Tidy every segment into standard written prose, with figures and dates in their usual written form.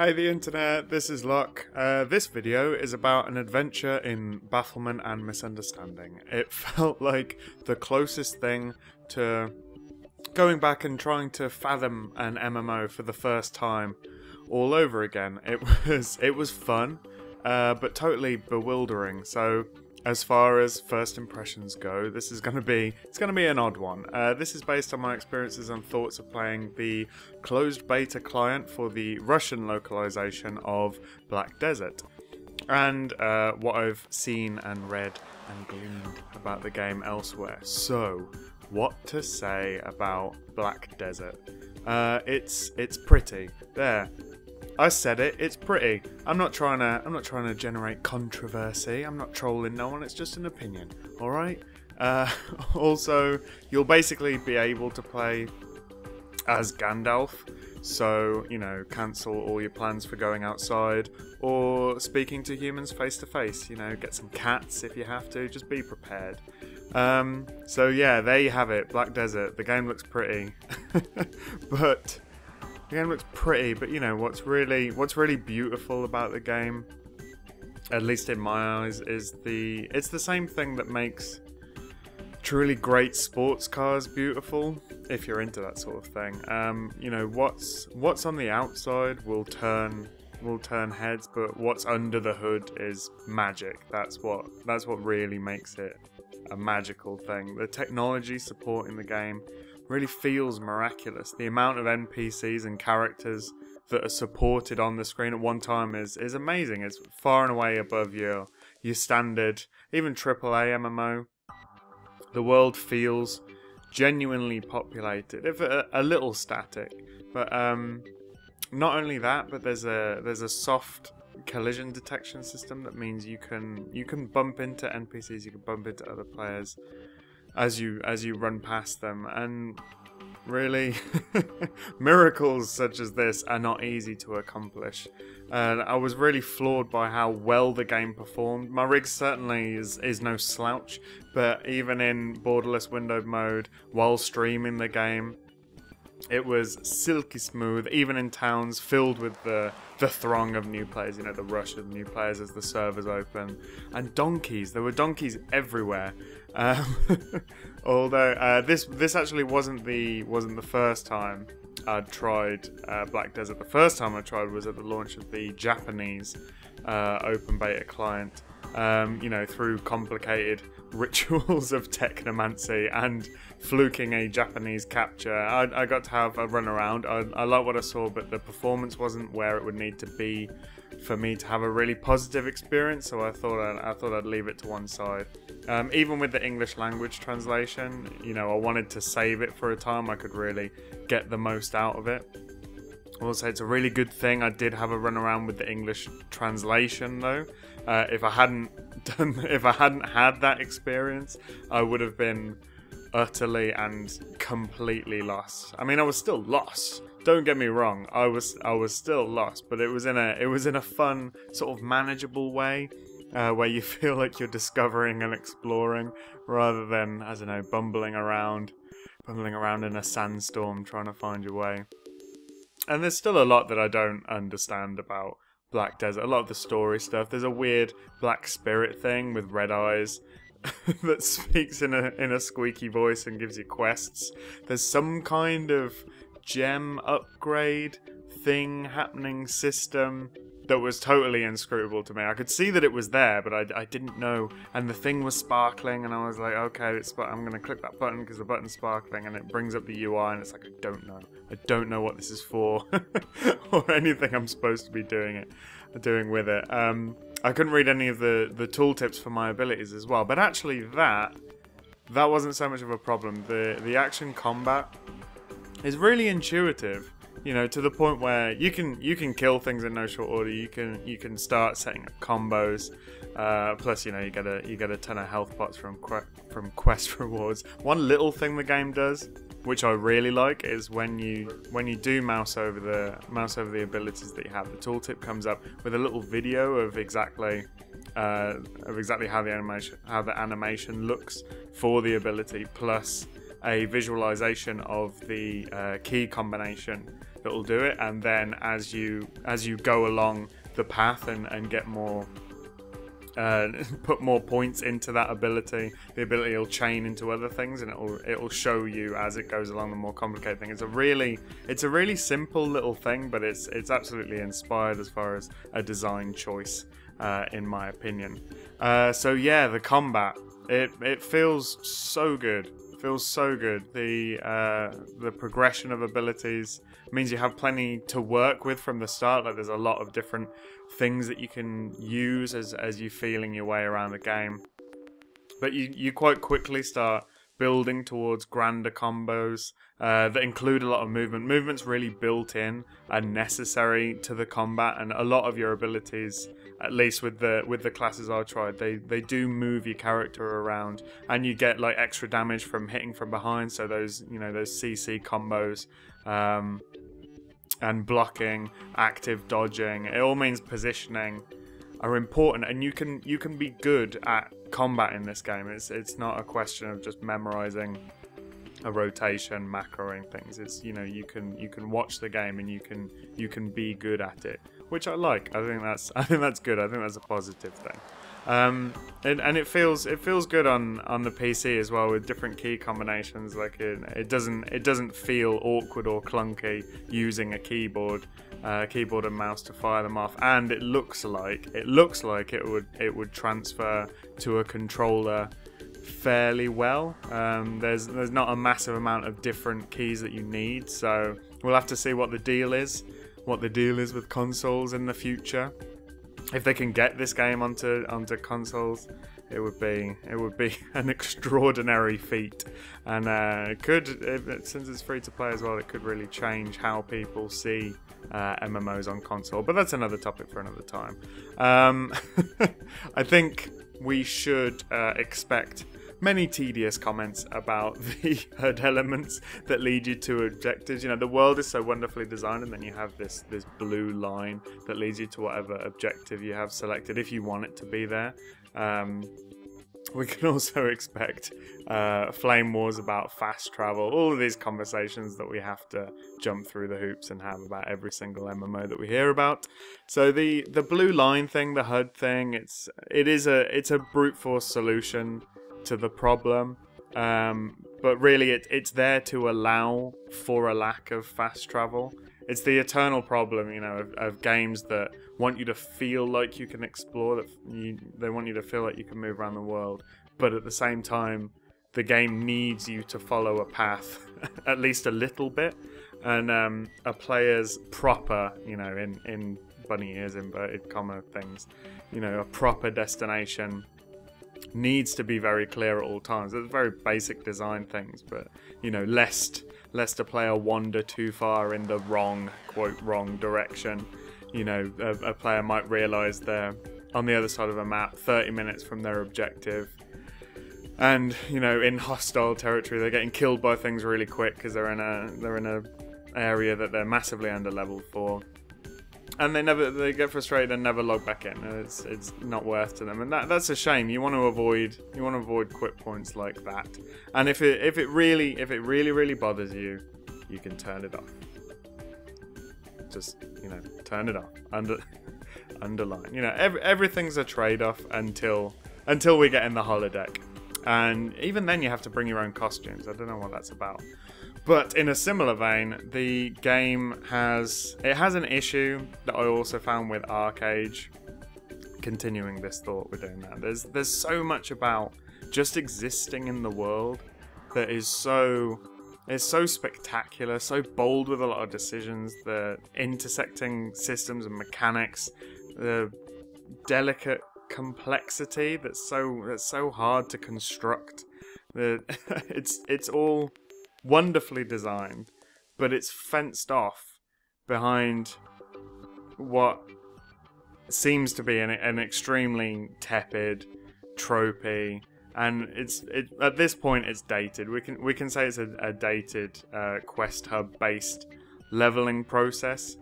Hey the internet, this is Lock. This video is about an adventure in bafflement and misunderstanding. It felt like the closest thing to going back and trying to fathom an MMO for the first time all over again. It was fun, but totally bewildering. So as far as first impressions go, it's gonna be an odd one. This is based on my experiences and thoughts of playing the closed beta client for the Russian localization of Black Desert, and what I've seen and read and gleaned about the game elsewhere. So, what to say about Black Desert? It's pretty. There. I said it, it's pretty. I'm not trying to generate controversy. I'm not trolling no one, it's just an opinion. Alright? Also, you'll basically be able to play as Gandalf. So, you know, cancel all your plans for going outside or speaking to humans face to face. You know, get some cats if you have to, just be prepared. So yeah, there you have it, Black Desert. The game looks pretty. The game looks pretty, but you know what's really beautiful about the game, at least in my eyes, is it's the same thing that makes truly great sports cars beautiful. If you're into that sort of thing, you know what's on the outside will turn heads, but what's under the hood is magic. That's what really makes it a magical thing. The technology supporting the game really feels miraculous. The amount of NPCs and characters that are supported on the screen at one time is amazing. It's far and away above your standard, even AAA MMO. The world feels genuinely populated, if a little static. But not only that, but there's a soft collision detection system that means you can bump into NPCs, you can bump into other players as you run past them, and really miracles such as this are not easy to accomplish. I was really floored by how well the game performed. My rig certainly is no slouch, but even in borderless windowed mode while streaming the game, it was silky smooth, even in towns filled with the throng of new players, you know, the rush of new players as the servers open. And donkeys, there were donkeys everywhere. Although this actually wasn't the first time I'd tried Black Desert. The first time I tried was at the launch of the Japanese open beta client. You know, through complicated rituals of technomancy and fluking a Japanese capture, I got to have a run around. I like what I saw, but the performance wasn't where it would need to be for me to have a really positive experience. So I thought I'd leave it to one side. Even with the English language translation, you know, I wanted to save it for a time I could really get the most out of it. Also, it's a really good thing I did have a run around with the English translation though. If I hadn't had that experience, I would have been utterly and completely lost. I mean, I was still lost. Don't get me wrong. I was still lost, but it was in a fun, sort of manageable way, where you feel like you're discovering and exploring rather than, I don't know, bumbling around in a sandstorm trying to find your way. And there's still a lot that I don't understand about Black Desert. A lot of the story stuff. There's a weird black spirit thing with red eyes that speaks in a squeaky voice and gives you quests. There's some kind of gem upgrade thing happening system that was totally inscrutable to me. I could see that it was there, but I didn't know. And the thing was sparkling, and I was like, okay, I'm going to click that button because the button's sparkling, and it brings up the UI, and it's like, I don't know what this is for, or anything I'm supposed to be doing with it. I couldn't read any of the tooltips for my abilities as well, but actually that wasn't so much of a problem. The action combat is really intuitive. You know, to the point where you can kill things in no short order. You can start setting up combos. Plus, you know, you get a ton of health pots from quest rewards. One little thing the game does, which I really like, is when you do mouse over the abilities that you have, the tooltip comes up with a little video of exactly how the animation looks for the ability, plus a visualization of the key combination that will do it, and then as you go along the path and get more put more points into that ability, the ability will chain into other things, and it'll show you as it goes along the more complicated thing. It's a really simple little thing, but it's absolutely inspired as far as a design choice, in my opinion. So yeah, the combat, it feels so good. Feels so good. The progression of abilities means you have plenty to work with from the start. Like, there's a lot of different things that you can use as you're feeling your way around the game. But you quite quickly start building towards grander combos that include a lot of movement. Movement's really built in and necessary to the combat, and a lot of your abilities, at least with the classes I tried, they do move your character around, and you get like extra damage from hitting from behind. So those CC combos, and blocking, active dodging, it all means positioning are important, and you can be good at combat in this game. It's not a question of just memorizing a rotation, macroing things. It's, you can watch the game and you can be good at it, which I like. I think that's good. I think that's a positive thing. And it feels good on the PC as well, with different key combinations. Like it doesn't feel awkward or clunky using a keyboard and mouse to fire them off, and it looks like it would transfer to a controller fairly well. There's not a massive amount of different keys that you need, so we'll have to see what the deal is with consoles in the future. If they can get this game onto consoles, it would be an extraordinary feat, and since it's free to play as well, it could really change how people see MMOs on console. But that's another topic for another time. I think we should expect many tedious comments about the HUD elements that lead you to objectives. The world is so wonderfully designed, and then you have this blue line that leads you to whatever objective you have selected, if you want it to be there. We can also expect flame wars about fast travel, all of these conversations that we have to jump through the hoops and have about every single MMO that we hear about. So the blue line thing, the HUD thing, it's a brute force solution to the problem, but really it's there to allow for a lack of fast travel. It's the eternal problem, of games that want you to feel like you can explore, they want you to feel like you can move around the world, but at the same time, the game needs you to follow a path, at least a little bit, and a player's proper, in bunny ears, inverted comma things, a proper destination needs to be very clear at all times. It's very basic design things, but lest a player wander too far in the wrong direction. A player might realize they're on the other side of a map 30 minutes from their objective, and in hostile territory they're getting killed by things really quick because they're in a area that they're massively under leveled for. And they get frustrated and never log back in. It's not worth to them, and that's a shame. You want to avoid quit points like that. And if it really bothers you, you can turn it off. Just turn it off. Underline. Everything's a trade-off until we get in the holodeck, and even then you have to bring your own costumes. I don't know what that's about. But in a similar vein, the game has an issue that I also found with Arcade. Continuing this thought, we're doing that. There's so much about just existing in the world that is so spectacular, so bold with a lot of decisions, the intersecting systems and mechanics, the delicate complexity that's so hard to construct. It's all wonderfully designed, but it's fenced off behind what seems to be an extremely tepid, tropey, and at this point it's dated. We can say it's a dated quest hub based leveling process,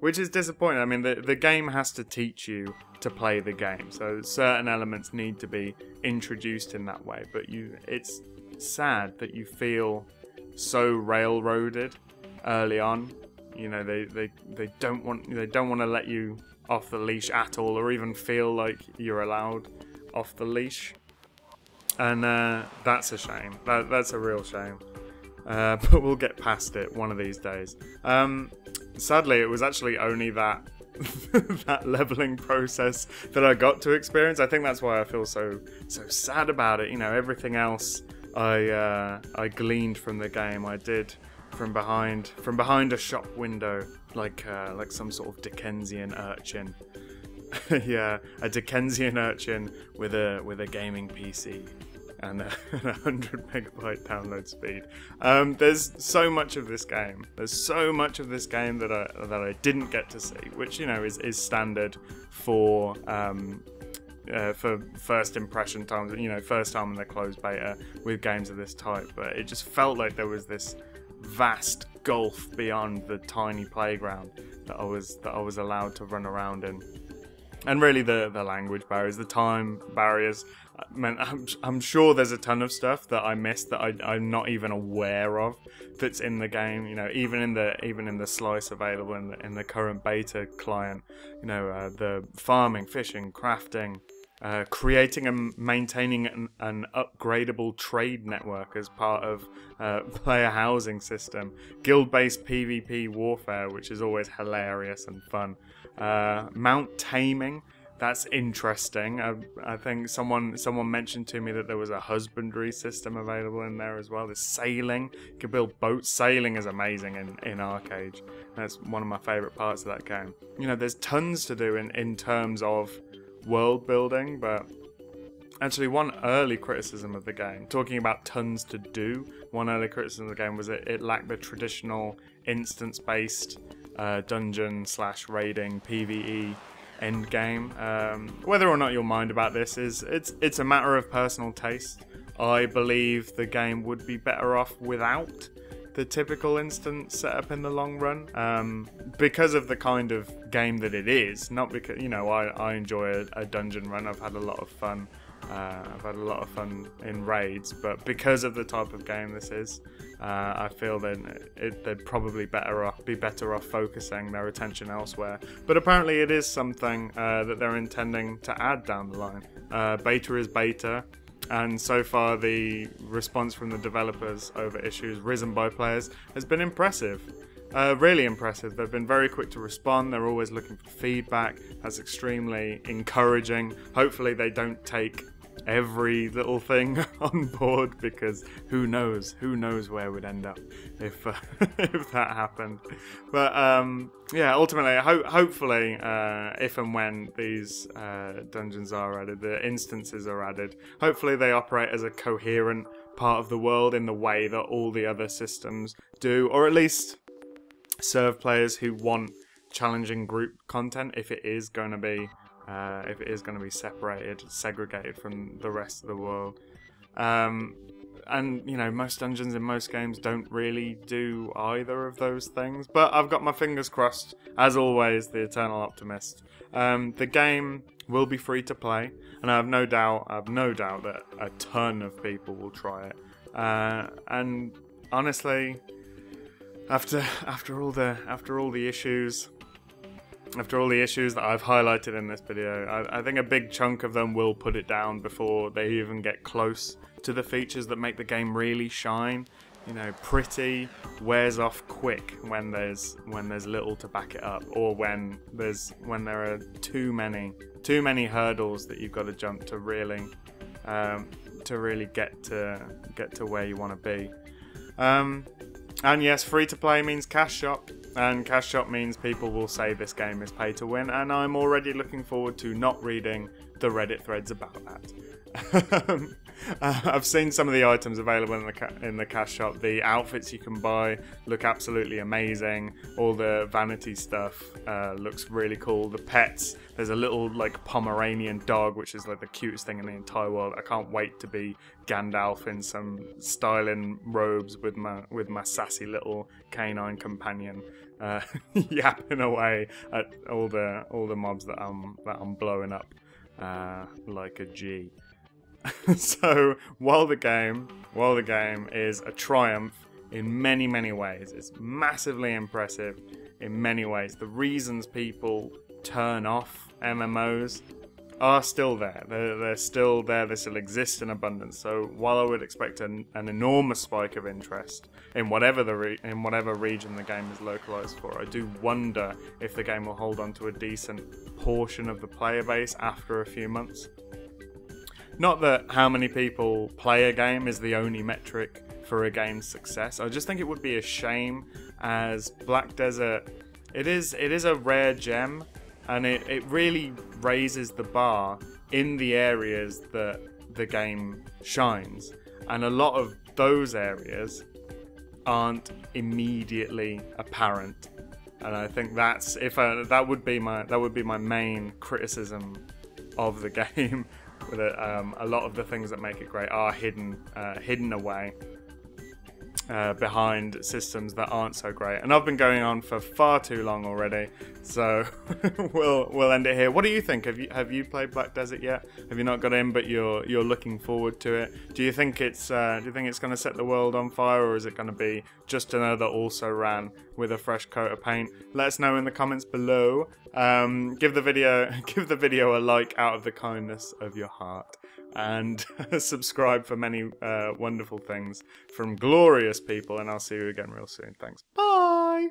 which is disappointing. I mean, the game has to teach you to play the game, so certain elements need to be introduced in that way, but sad that you feel so railroaded early on. You know, they don't want to let you off the leash at all, or even feel like you're allowed off the leash. And that's a shame. That's a real shame. But we'll get past it one of these days. Sadly, it was actually only that that leveling process that I got to experience. I think that's why I feel so sad about it. You know, everything else I gleaned from the game. I did from behind a shop window, like some sort of Dickensian urchin. Yeah, a Dickensian urchin with a gaming PC and a 100 megabyte download speed. There's so much of this game. There's so much of this game that I didn't get to see, which, you know, is standard for first impression times. You know, first time in the closed beta with games of this type. But it just felt like there was this vast gulf beyond the tiny playground that I was allowed to run around in. And really the language barriers, the time barriers, meant I'm sure there's a ton of stuff that I missed that I'm not even aware of that's in the game. You know, even in the slice available in the current beta client. You know, the farming, fishing, crafting, creating and maintaining an upgradable trade network as part of player housing system, guild-based PvP warfare, which is always hilarious and fun. Mount taming, that's interesting. I think someone mentioned to me that there was a husbandry system available in there as well. There's sailing, you can build boats. Sailing is amazing in Arcade. That's one of my favourite parts of that game. You know, there's tons to do in terms of world building, but actually one early criticism of the game, talking about tons to do, one early criticism of the game was it lacked the traditional instance-based dungeon/raiding PvE end game. Whether or not you'll mind about this it's a matter of personal taste. I believe the game would be better off without the typical instance setup in the long run, because of the kind of game that it is. Not because, you know, I enjoy a dungeon run. I've had a lot of fun. I've had a lot of fun in raids, but because of the type of game this is, I feel that they'd probably be better off focusing their attention elsewhere. But apparently it is something that they're intending to add down the line. Beta is beta, and so far the response from the developers over issues risen by players has been impressive. Really impressive. They've been very quick to respond. They're always looking for feedback. That's extremely encouraging. Hopefully they don't take every little thing on board, because who knows where we'd end up if if that happened. But yeah, ultimately, hopefully, if and when these dungeons are added, the instances are added, hopefully they operate as a coherent part of the world in the way that all the other systems do, or at least serve players who want challenging group content if it is going to be separated, segregated from the rest of the world. And, you know, most dungeons in most games don't really do either of those things, but I've got my fingers crossed, as always, the eternal optimist. The game will be free to play, and I have no doubt that a ton of people will try it. And honestly, after all the issues that I've highlighted in this video, I think a big chunk of them will put it down before they even get close to the features that make the game really shine. You know, pretty wears off quick when there's little to back it up, or when there are too many hurdles that you've got to jump to really get to where you want to be. And yes, free to play means cash shop, and cash shop means people will say this game is pay to win, and I'm already looking forward to not reading the Reddit threads about that. I've seen some of the items available in the cash shop. The outfits you can buy look absolutely amazing. All the vanity stuff looks really cool. The pets, there's a little like Pomeranian dog, which is like the cutest thing in the entire world. I can't wait to be Gandalf in some styling robes with my sassy little canine companion, yapping away at all the mobs that I'm blowing up like a G. So while the game while the game is a triumph in many, many ways. It's massively impressive in many ways. The reasons people turn off MMOs are still there. They're still there. They still exist in abundance. So while I would expect an enormous spike of interest in whatever region the game is localized for, I do wonder if the game will hold on to a decent portion of the player base after a few months. Not that how many people play a game is the only metric for a game's success. I just think it would be a shame, as Black Desert, it is a rare gem, and it really raises the bar in the areas that the game shines. And a lot of those areas aren't immediately apparent. And I think that would be my main criticism of the game. That a lot of the things that make it great are hidden away behind systems that aren't so great. And I've been going on for far too long already, so we'll end it here. What do you think? Have you played Black Desert yet? Have you not got in, but you're looking forward to it? Do you think it's going to set the world on fire, or is it going to be just another also ran with a fresh coat of paint? Let us know in the comments below. Give the video a like out of the kindness of your heart, and subscribe for many wonderful things from glorious people, and I'll see you again real soon. Thanks. Bye.